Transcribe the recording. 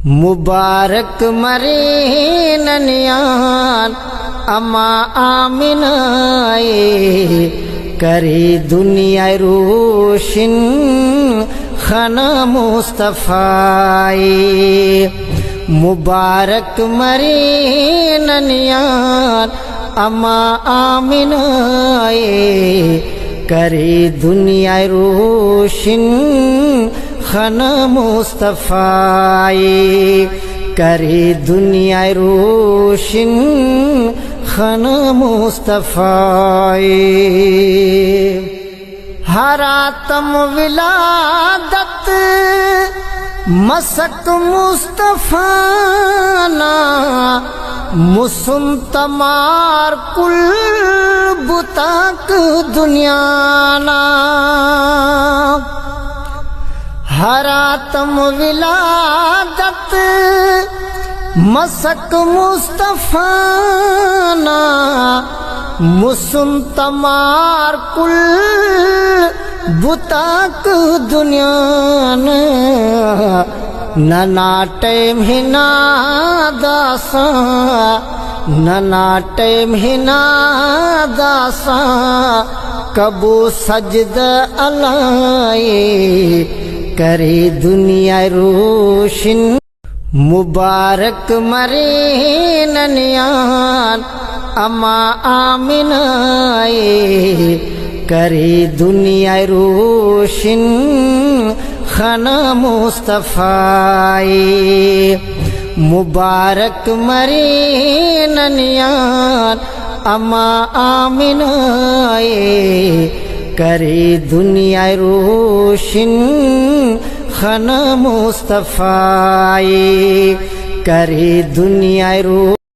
मुबारक मरे ननियान अम्मा आमिनाए करे दुनिया रोशन खाना मुस्तफ़ाए। मुबारक मरे ननियान अम्मा आमिनाए करे दुनिया रोशन खाना मुस्तफ़ाए करे दुनिया रोशन खाना मुस्तफ़ाए। हरातम विलादत मसक मुस्तफ़ाना मुसुम तमार कुल बुताक दुनियाना। हरातम विलादत मसक मुस्तफ़ाना मुसुम तमार कुल बुताक दुनियाना। नना टैम हिना दासा नना टैम हिना दासा कबू सजद अलाए करे दुनिया रोशन। मुबारक मरे ननियान अम्मा आमिनाए करे दुनिया रोशन खाना मुस्तफ़ाए। मुबारक मरे ननियान अम्मा आमिनाए करे दुनिया रोशन खाना मुस्तफ़ाए करे दुनिया